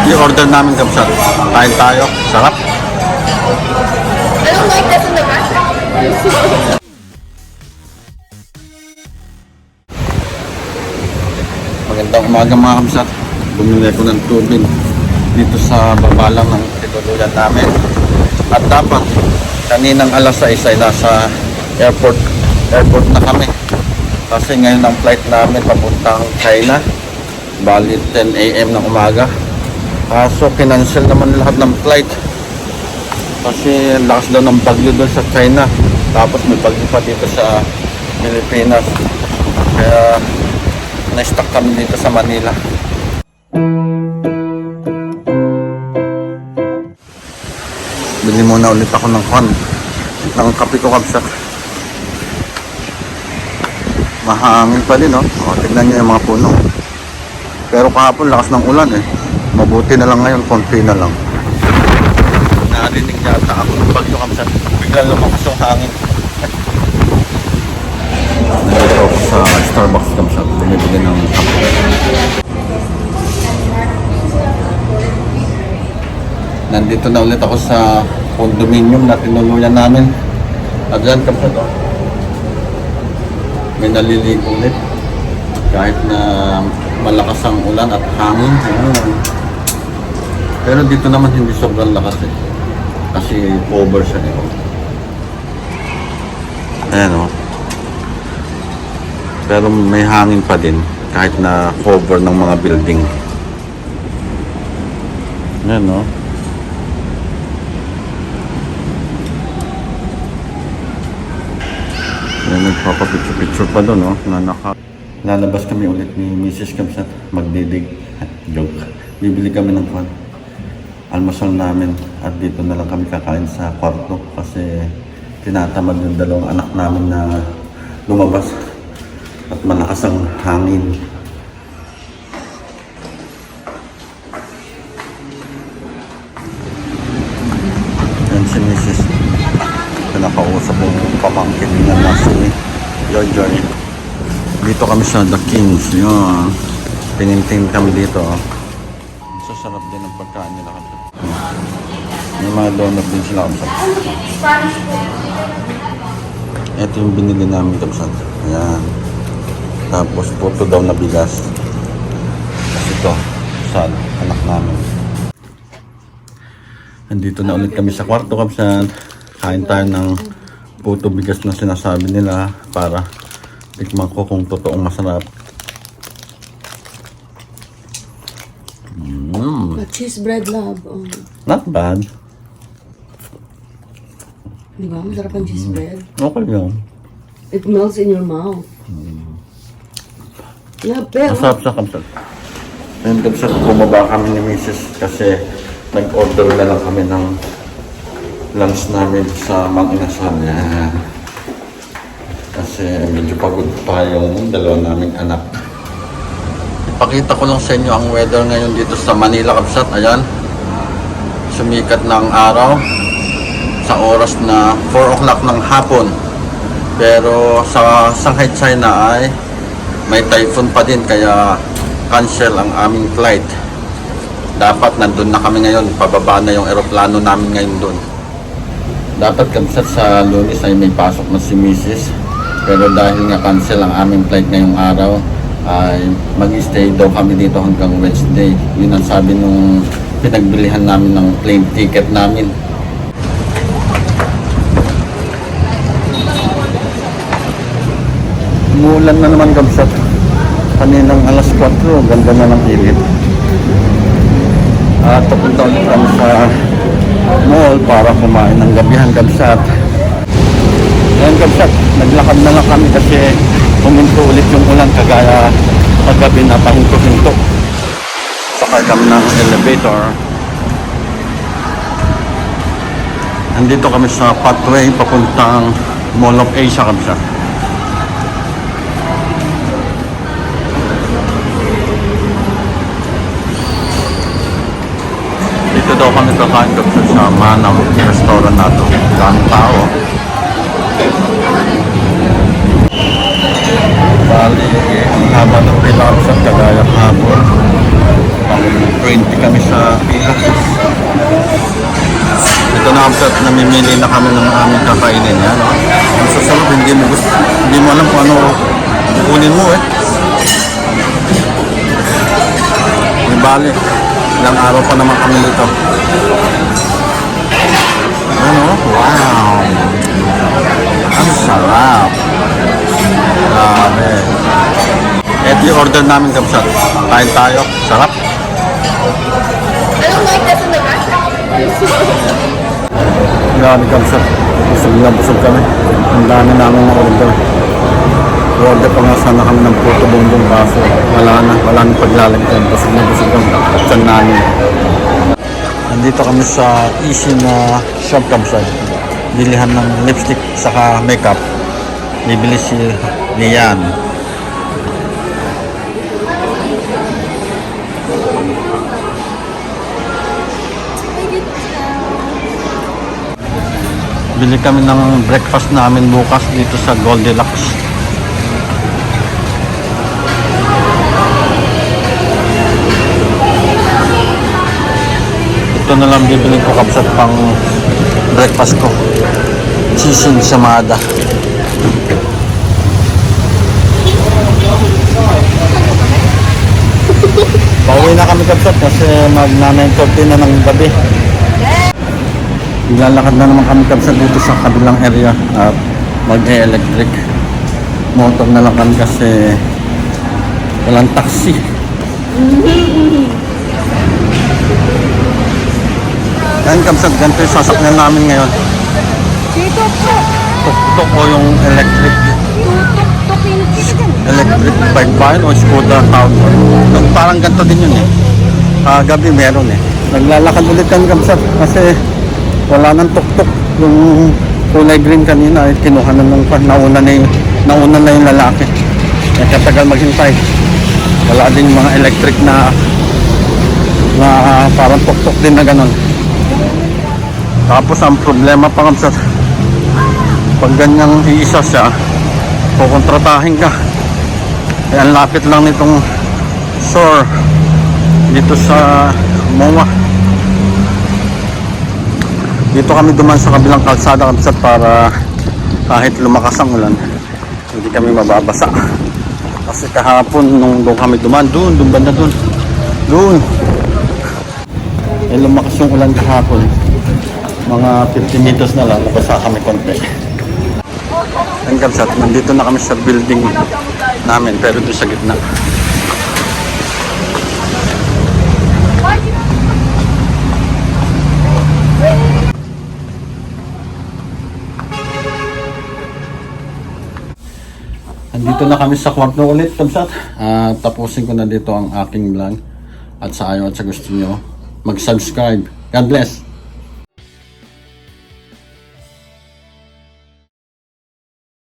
i-order namin kapsat. Kain tayo. Sarap. I don't like this in the back. Magandang umaga mga kapsat. Bumili ko ng tubig dito sa baba lang ng tinuluyan namin. At dapat kaninang alas 6 ay nasa airport na kami. Kasi ngayon ang flight namin papuntang China. Bali 10 AM ng umaga. Kaso kinancel naman lahat ng flight. Kasi lakas daw ng bagyo doon sa China. Tapos may bagyo pa dito sa Pilipinas. Kaya na-stuck kami dito sa Manila. Bili muna ulit ako ng kape ko kapsat. Mahangin pa din, no? O, tignan nyo yung mga puno. Pero kahapon lakas ng ulan eh. Mabuti na lang ngayon, konti na lang. Narinig yata ako ng bagyo kapsat. Bigla lumakas yung hangin. Nandito ako sa Starbucks kapsat. Bumibili ng kape. Nandito na ulit ako sa condominium na tinuluyan namin. At dyan kapsat, oh. May naliligo ulit. Kahit na malakas ang ulan at hangin. Pero dito naman hindi sobrang lakas eh. Kasi cover siya eh. Ayan o. Pero may hangin pa din. Kahit na cover ng mga building. Ayan o. Ayan, nagpapapicture pa doon o. Lalabas kami ulit ni Mrs. Kamsat. Magdidig. Joke. Bibili kami ng almusal namin at dito na lang kami kakain sa kwarto kasi tinatamad yung dalawang anak namin na lumabas at malakas ang hangin. Yan si Mrs. Pinakausap yung pamangkin na si Jojoy. Dito kami sa The Kings. Yun. Tingin-tingin kami dito. Sasarap din ang pagkain nila kasi. May mga donut din sila kapsat. Ito yung binili namin kapsat. Ayan. Tapos puto daw na bigas. Tapos ito, sa anak namin. Nandito na ulit kami sa kwarto kapsat. Kain tayo ng puto bigas na sinasabi nila para tikman ko kung totoong masarap. Cheese bread, love. Oh. Not bad. Di ba? Masarap ang cheese bread. Okay lang. It melts in your mouth. Yeah, pero... Masarap sa kapsat. Ayun kapsat, bumaba kami ni Mrs. kasi nag-order na lang kami ng lunch namin sa Mang Inasal. Yan. Kasi medyo pagod pa yung dalawa naming anak. Ipakita ko lang sa inyo ang weather ngayon dito sa Manila kapsat. Ayan. Sumikat na ang araw sa oras na 4 o'clock ng hapon. Pero sa Shanghai, China ay may typhoon pa din kaya cancel ang aming flight. Dapat nandun na kami ngayon. Pababa na yung eroplano namin ngayon doon. Dapat kapsat sa Lunes ay may pasok na si Mrs. Pero dahil nga cancel ang aming flight ngayong araw ay mag-stay daw kami dito hanggang Wednesday. Yun ang sabi nung pinagbilihan namin ng plane ticket namin. Umulan na naman kapsat. Kaninang alas 4, ganda na ng init. At papunta ulit kami sa mall para kumain ng gabihan kapsat. Ayan kapsat, naglakad na lang kami kasi pumunto ulit yung ulan kagaya paggabi na pahinto-hinto. Sakay kami ng elevator. Nandito kami sa pathway papuntang Mall of Asia kapsat. Dito daw kami kakain kapsat sa Manam restaurant na to. Daming tao. Bali, ang haba ng pila sa kagaya hapon. Pang 20 kami sa namimili na kami ng aming kakainin. Yan. Ang susunod, hindi mo alam kung ano kukunin mo eh. May bali. Ilang araw pa naman kami dito. Ano? Wow! Ang sarap! Grabe! Ito yung order namin, Kamsat. Kain tayo. Sarap! I don't like this in the back. Grabe, Kamsat. Busog na busog kami. Ang dami namin na order. Order pa nga sana kami ng puto bumbong kaso. Wala na paglalagyan. Busog na busog kami. Saan namin. Nandito kami sa easy na shop, Kamsat. Bilihan ng lipstick saka makeup. Bibili si Lian. Bili kami ng breakfast namin bukas dito sa Goldilocks. Ito na lang bibili ko, Kamsat, pang breakfast ko. Sisig samada. Pauwi na kami, Kamsat, kasi mag-9:30 na ng gabi. Lalakad na naman kami, Kamsat, dito sa kabilang area at mag-electric motor na lang kami kasi walang taxi. Yan, Kamsat, ganito yung sasakyan namin ngayon. Dito po. Tuk-tuk o yung electric bike ba yun o scooter tawag mo. Parang ganito din yun eh. Gabi meron eh. Naglalakad ulit kami, Kamsat, kasi wala nang tuk-tuk. Yung kulay green kanina ay kinuha na nung nauna na yung lalaki. Eh, katagal maghintay. Wala din mga electric na parang tuk-tuk din na ganon. Tapos ang problema pa, Kamsat, pag ganyang iisa siya, kukontratahin ka. Eh, ang lapit lang nitong store dito sa MOA. Dito kami duman sa kabilang kalsada, Kamsat, para kahit lumakas ang ulan, hindi kami mababasa. Kasi kahapon nung doon kami duman, doon banda doon. Eh, lumakas yung ulan kahapon. Mga 50 meters na lang, nabasa kami konti. Ang Kamsat, nandito na kami sa building namin, pero doon sa gitna. Nandito na kami sa kwarto ulit, Kamsat. Tapusin ko na dito ang aking vlog. At sa ayaw at sa gusto nyo, mag-subscribe. God bless!